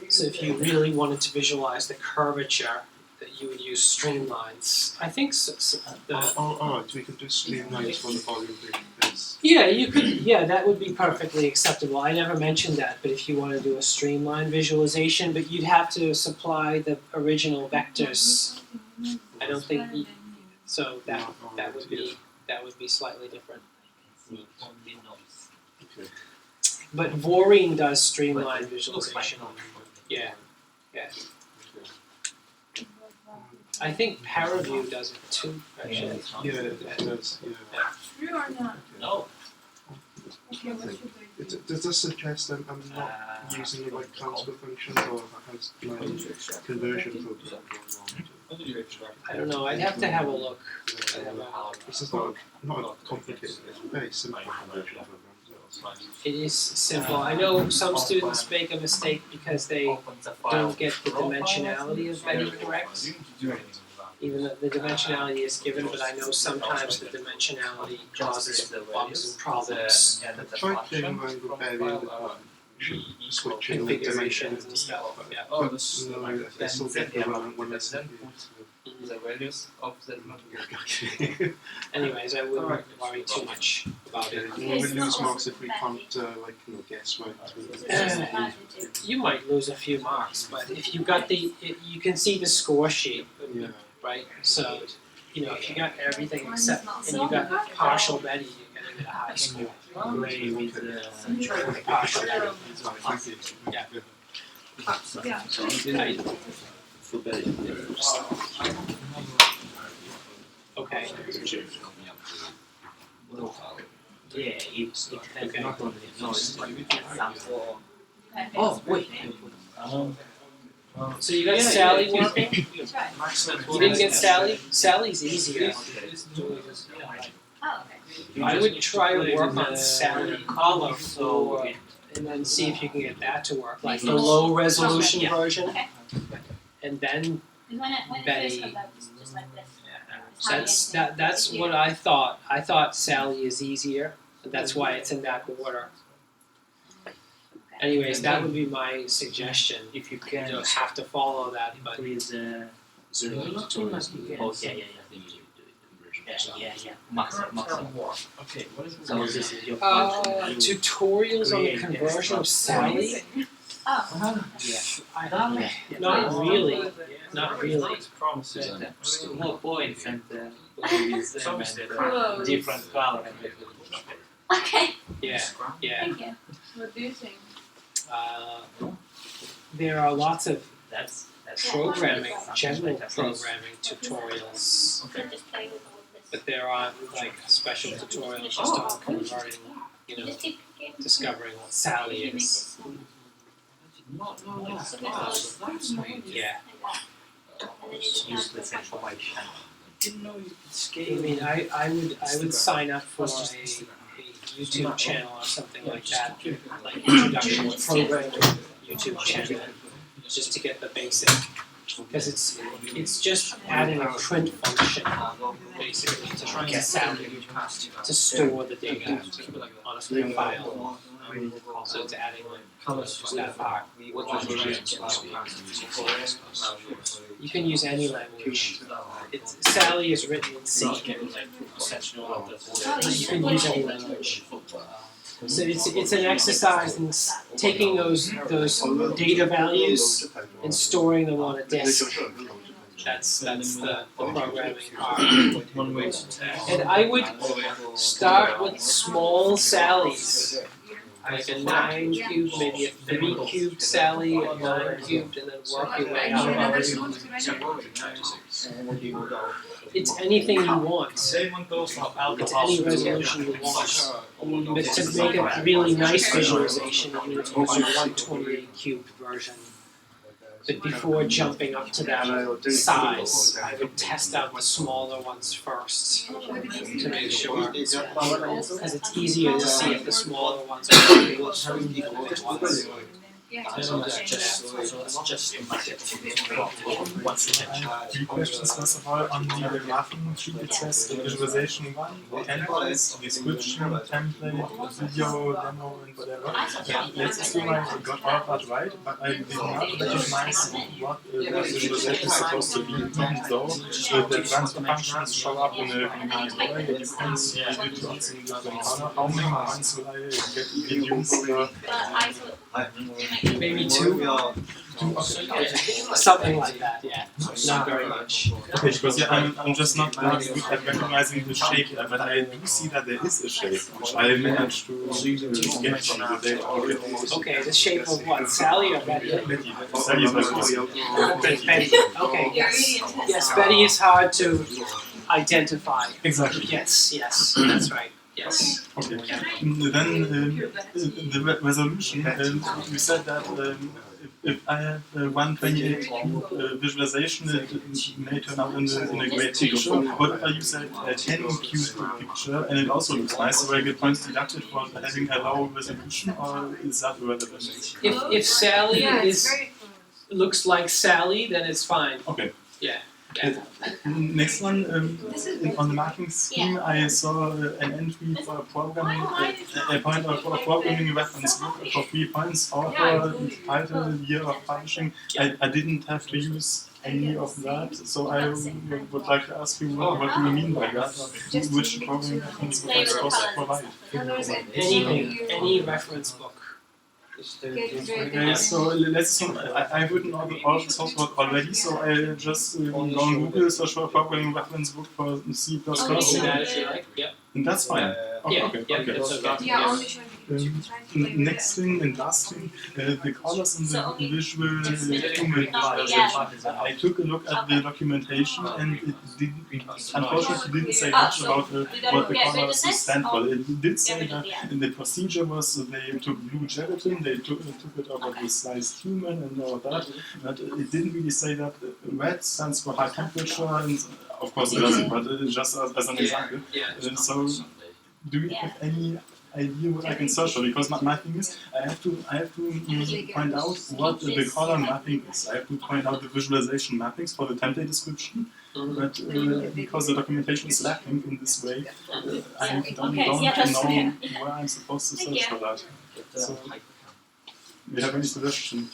So if you really wanted to visualize the curvature, that you would use streamlines. I think Alright, we can do streamlines for the volume base. yeah, you could. Yeah, that would be perfectly acceptable. I never mentioned that, but if you want to do a streamline visualization, but you'd have to supply the original vectors. I don't think so. That would be slightly different. Okay. But Voreen does streamline visualization. Yeah, yeah. I think Paraview does it too, actually. Yeah, it does, yeah. True or not? No. Okay, what should I do? Does this suggest I'm not using the right transfer functions, or has my conversion program gone wrong? I don't know. I'd have to have a look. This is not complicated, it's very simple conversion program. It is simple. I know some students make a mistake because they don't get the dimensionality of Betty correct. Even though the dimensionality is given, but I know sometimes the dimensionality causes bugs and problems. Try playing around with variable switching the Configurations and dimensions. stuff. Yeah. But no, I still get the wrong when I see the values of that Anyways, I wouldn't worry too much about it. We will lose marks if we can't guess right. You might lose a few marks, but if you got you can see the score sheet, Yeah. right? So, if you got everything except, and you got partial Betty, you're gonna get a high score. Play with Partial Betty. Yeah. Yeah. Okay. yeah, it's Okay. not only noise, but some for Oh, wait. So you got Sally working? You didn't get Sally? Sally's easier. Oh, okay. I would try to work on Sally color and then see if you can get that to work, like the low resolution version. Okay. And then When it Betty. first comes out, just like this. that's what I thought. I thought Sally is easier, and that's why it's in that order. Anyways, that would be my suggestion. if you You can don't have to follow that, but increase the Okay, oh yeah, maximum. okay, what is So this is your tutorials on the conversion of Sally? Oh, Not really. Not really. more points and different color. okay. Yeah. Thank you. What do you think? There are lots of That's programming, general programming tutorials, So just play with all of this. but there aren't like special tutorials just on converting, Just keep discovering what Sally is. Yeah. Useless information. I mean, I would sign up for a YouTube channel or something like that, like introduction to programming YouTube channel, just to get the basic. Because it's just adding a print function basically to get Sally to store the data on a file. So it's adding just that part. You can use any language. Sally is written in C. So you can use any language. So it's an exercise in taking those data values and storing them on a disk. That's the programming part. And I would start with small Sallys. Like a 9 cubed, maybe a 3 cubed Sally, a 9 cubed, and then work your way out. It's anything you want. It's any resolution you want. But to make a really nice visualization, you would use your 128 cubed version. But before jumping up to that size, I would test out the smaller ones first to make sure. Because it's easier to see if the smaller ones are working with the big ones. Two questions. First of all, on the graphing sheet it says visualization 1, templates, description, template, video, demo, and whatever. Let's assume I got all that right, but I did not recognize what the visualization is supposed to be, even though the transfer functions show up in a convenient way. You can see the dots in different color. How many ones will I get reduced? Maybe two? Something like that, yeah. Not very much. Okay, because I'm just not that good at recognizing the shape, but I do see that there is a shape, which I managed to get from the data. Okay, the shape of what? Sally or Betty? Betty. Sally is Betty. Okay, Betty. Okay, yes. Yes, Betty is hard to identify. Exactly. Yes, that's right. Yes. Okay. Then the resolution, you said that if I have 128 visualization, it may turn out in a great picture. Whatever you said, a 10 cube picture, and it also looks nice, so I get points deducted for having a low resolution, or is that irrelevant? If Sally looks like Sally, then it's fine. Okay. Yeah. Next one, on the marking scheme, I saw an entry for programming, a pointer for a programming reference book for 3 points, author, title, year of publishing. I didn't have to use any of that, so I would like to ask you what do you mean by that, which programming reference book is supposed to provide? Anything, any reference book. Okay, so let's assume I've written all the source code already, so I just go on Google, search for a programming reference book for C++. And that's fine. Okay. Next thing and last thing, the colors in the visual human. I took a look at the documentation and it unfortunately didn't say much about what the colors stand for. It did say that the procedure was they took blue gelatin, they took it over the sliced human and all that, but it didn't really say that red stands for high temperature, and of course it doesn't, but just as an example. So, do you have any idea what I can search for? Because my thing is, I have to find out what the color mapping is. I have to find out the visualization mappings for the template description. But because the documentation is lacking in this way, I don't know where I'm supposed to search for that. So, do you have any suggestion?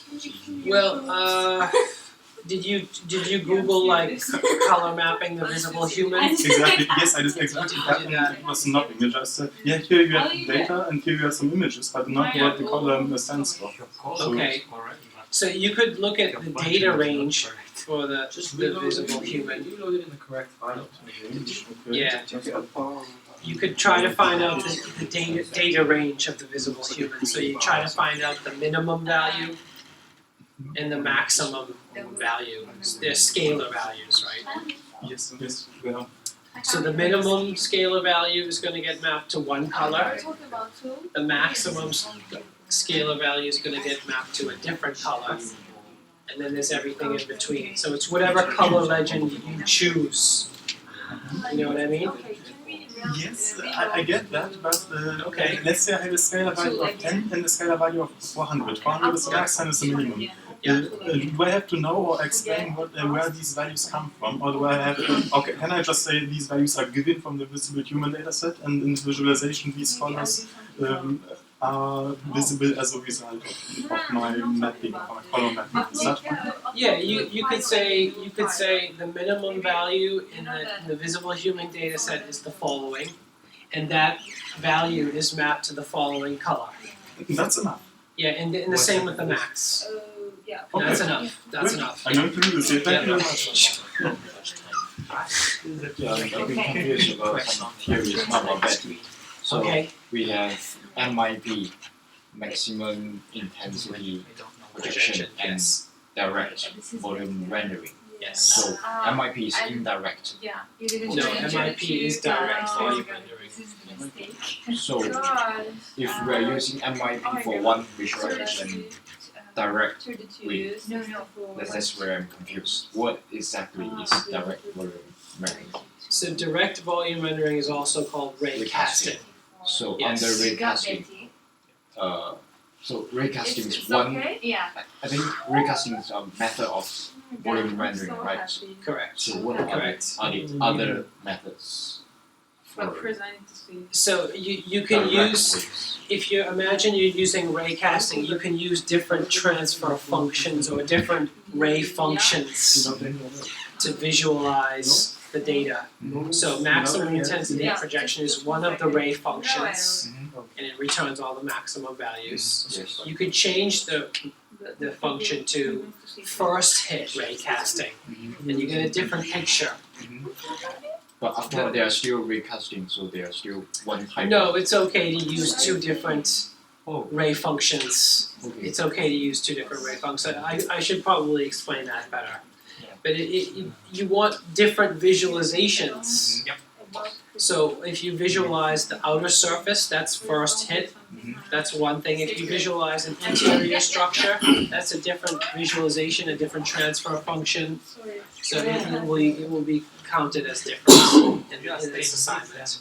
Well, did you Google like color mapping the visible humans? Exactly. Yes, I did exactly that. It was nothing. You just said, yeah, here you have data and here you have some images, but not what the color stands for. Okay. So you could look at the data range for the visible human. You load it in the correct file. Yeah. You could try to find out the data range of the visible human. So you try to find out the minimum value and the maximum value. They're scalar values, right? Yes. Yeah. So the minimum scalar value is going to get mapped to one color. We're talking about two. The maximum scalar value is going to get mapped to a different color. And then there's everything in between. So it's whatever color legend you choose. You know what I mean? Okay, can we Yes, I get that, but Okay. let's say I have a scalar value of 10 and a scalar value of 400. 400 is the max, 10 is the minimum. Do I have to know or explain where these values come from? Or do I have okay, can I just say these values are given from the visible human data set, and in visualization these colors are visible as a result of my mapping, of my color mapping? Is that fine? Yeah, you could say the minimum value in the visible human data set is the following, and that value is mapped to the following color. That's enough. Yeah, and the same with the max. yeah. Okay. That's enough. That's Good. enough. I'm going to do this here. Thank you very much. Yeah, I'm getting confused about some theories about battery. So Okay. we have MIP, maximum intensity projection, and Yes. direct volume rendering. Yes. So MIP is indirect. Yeah. No, MIP is direct volume rendering. So if we are using MIP for one visualization, direct with that's where I'm confused. What exactly is direct volume rendering? So direct volume rendering is also called ray casting. So Yes. under raycasting, so raycasting is one. Yeah. I think raycasting is a method of volume rendering, right? Correct. So what Correct. are the other methods for Representing the space. So you can direct use, waves? if you imagine you're using ray casting, you can use different transfer functions or different ray functions to visualize the data. So maximum intensity projection is one of the ray functions, and it returns all the maximum values. Yes. You could change the function to first hit ray casting, and you get a different picture. But after all, they are still raycasting, so they are still one type. No, it's okay to use two different ray functions. Okay. It's okay to use two different ray functions. I should probably explain that better. But you want different visualizations. So if you visualize the outer surface, that's first hit. That's one thing. If you visualize an interior structure, that's a different visualization, a different transfer function. So it will be counted as different in this assignment.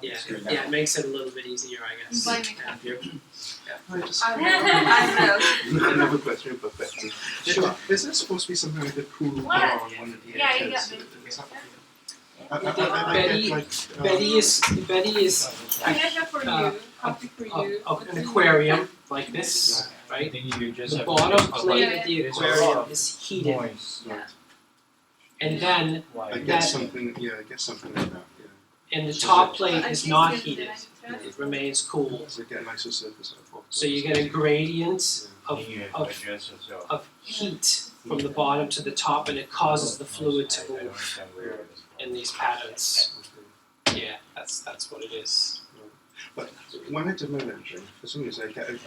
Yeah, it makes it a little bit easier, I guess. Another question about battery. Sure. Is there supposed to be something like a cool bar on one of the Yeah, you edges? got me. Is that- I get like Betty is Can I have for you? Copy for you. an aquarium like this, right? The bottom plate of the aquarium is heated, and then I get that- something. Yeah, I get something like that. Yeah. and the top plate is not heated. It remains cool. So get a nicer surface out of it. So you get a gradient of heat from the bottom to the top, and it causes the fluid to move in these patterns. Yeah, that's what it is. But when I do my rendering, for some reason I get a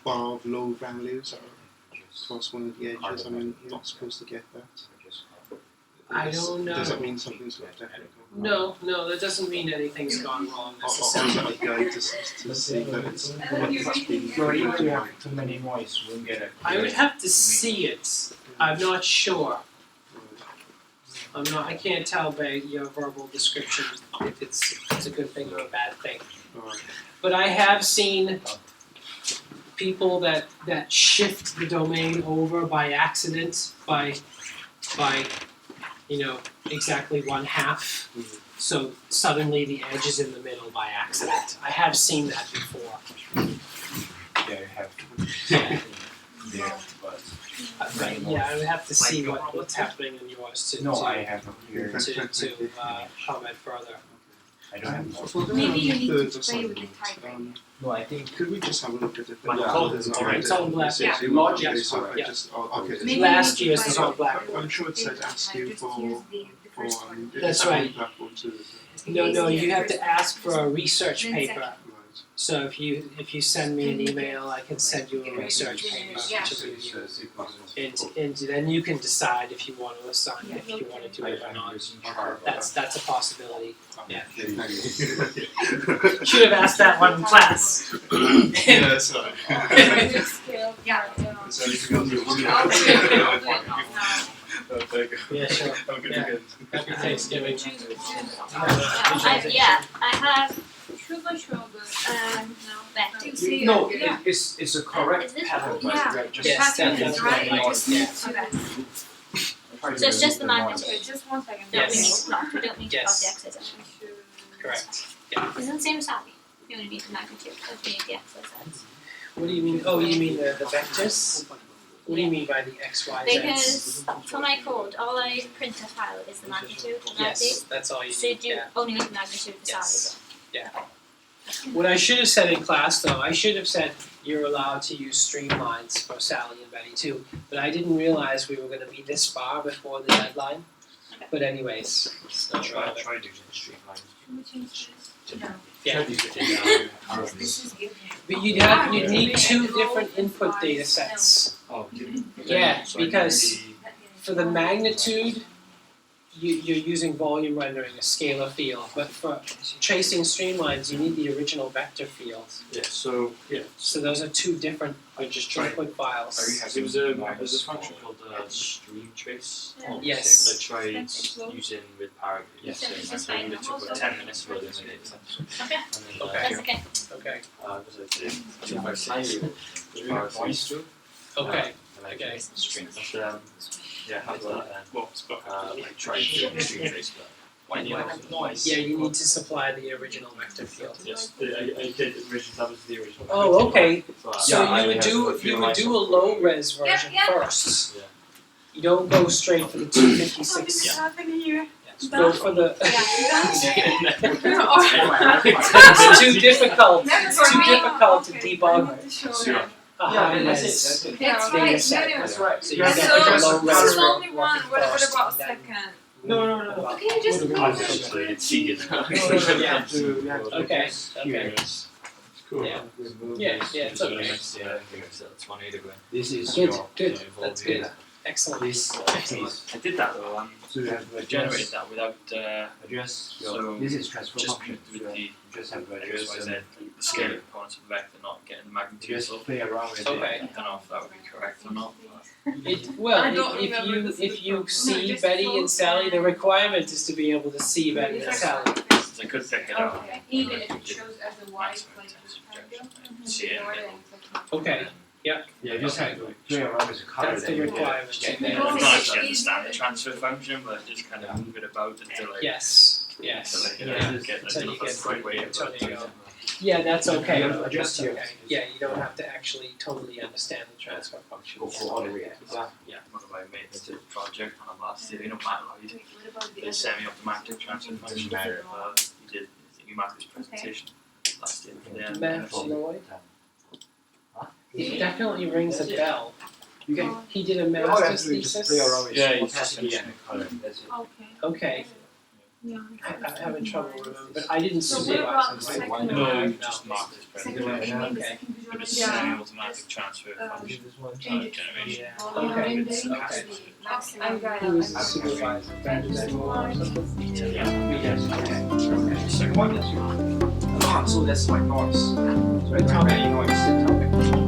bar of low values across one of the edges. I mean, you're not supposed to get that. I don't know. Does that mean something's got technical? No, that doesn't mean anything's gone wrong Or is necessarily. that a guide to see that it's been Too many noise, we'll get it. I would have to see it. I'm not sure. I can't tell by your verbal description if it's a good thing or a bad thing. Alright. But I have seen people that shift the domain over by accident by exactly 1/2. So suddenly the edge is in the middle by accident. I have seen that before. Yeah, you have Yeah. there, but Yeah, I would have to see what's happening in yours to no, I have here. comment further. I don't have more. Well, Maybe you need to thirds or play with something. the typing. No, I think Could we just have a look at it? My Yeah, code there's is not already- It's all black. Yeah. Yeah. Okay, so I Yeah. just, okay. Maybe Last you year's need is to all try black. it. I'm sure it said Just ask you use for the first one. That's it's right. black one too. No, you have to ask for a research paper. Right. So if you send me an email, I can send you a research paper to review, and then you can decide if you want to assign it, if you want to do it or not. That's a possibility. Yeah. Should have asked that one in class. Yeah, that's right. Yeah. Is there anything else you want to Thank you. Yeah, sure. Have a good Yeah. weekend. Happy Thanksgiving. I have that. No, it's a correct Is this pattern, one? but Yeah. we are just Yes, that's right. I just need Yeah. to So it's just the magnitude. Just 1 second. That we need Yes. to plot. We don't need to plot the Yes. x-axis. Correct. It's the same as Sally. We only need the magnitude, but we need the x-axis. What do you mean? Oh, you mean the vectors? What do you mean by the x, y, z? Because for my code, all I print a file is the magnitude and Yes, that's all you So you need. do Yeah. only need the magnitude for Yes. Sally. What I should have said in class, though, I should have said you're allowed to use streamlines for Sally and Betty too. But I didn't realize we were going to be this far before the deadline. Okay. But anyways, it's not Try bother. using Streamline. Yeah. This is given. But you'd need two different input data sets. Oh, Yeah, because for the magnitude, you're using volume rendering, a scalar field. But for tracing streamlines, you need the original vector field. Yeah, so So those are two different I just tried. input files. There's a function called stream trace. Yes. I tried using with paragraphs. Yes, it's and fine. it took about 10 minutes for this. Okay. Okay. That's okay. Okay. Was it 256? Okay. Like Okay. string. But, yeah, have that and I tried doing stream trace, but Yeah, you need to supply the original vector field. yes, I did original. That was the original. Oh, okay. But, So yeah, you would do a low res version first. Yeah. You don't go straight for the 256. What's happening here? Go for the. It's It's too difficult. Never It's too mind. difficult to Okay. debug Sure. a high res That's data right. set. That's right. So you Yeah, get so like a low this res is only one. working What first, about and then- second? No. Okay, just Essentially, it's secret. Yeah. Okay. Here Okay. it is. Cool. Yeah. Yeah. It's So okay. next, yeah, I think it's 180 grand. This is Good. your Good. That's good. Excellent. this Excellent. I did that though. So you have I generated that without address your so this is transfer just function. with the Just have X, address Y, Z, and the scalar components of the vector, not getting the magnitude. just So play around with Okay. I don't know if that would be correct or not. Well, I don't if remember you this if you before. see just Betty close and Sally, the down. requirement is to be able to see Betty and Sally. So I could pick it out. Okay. Even if it shows as a white, Maximum like intensive this projection. triangle. See it in the middle. Okay. yeah, just have to play around with the color That's that the you requirement. I don't actually understand the transfer function, but just kind of move it about until I Yes. Yes. until I Yeah. get Until you the get right way until about you it. go. Yeah, that's okay. You have to though. adjust That's your- okay. Yeah, you don't have to actually totally understand the transfer function. go for all the way. Yeah, one of my mates did a project on a last year, Pathlines. Wait, what about the The other? semi-automatic transfer function. matter. He did he mapped his presentation last year for the Math Lloyd? It definitely rings a bell. You can He did a all you have master's to do is just thesis. play around with Yeah, you opacity just- and color. That's it. Okay. Okay. Yeah. I'm having trouble remembering, but I didn't So see what it. about the so second why one? not? No, No. just marked his Second presentation. one, you mean the Okay. second It was visualization? semi-automatic transfer function. This one. Change it. Generation. Okay. Rendering. Okay. Maximum. I got He was the supervisor. Yeah. Yes. Okay. Second one is so that's my noise. So it's very noisy topic.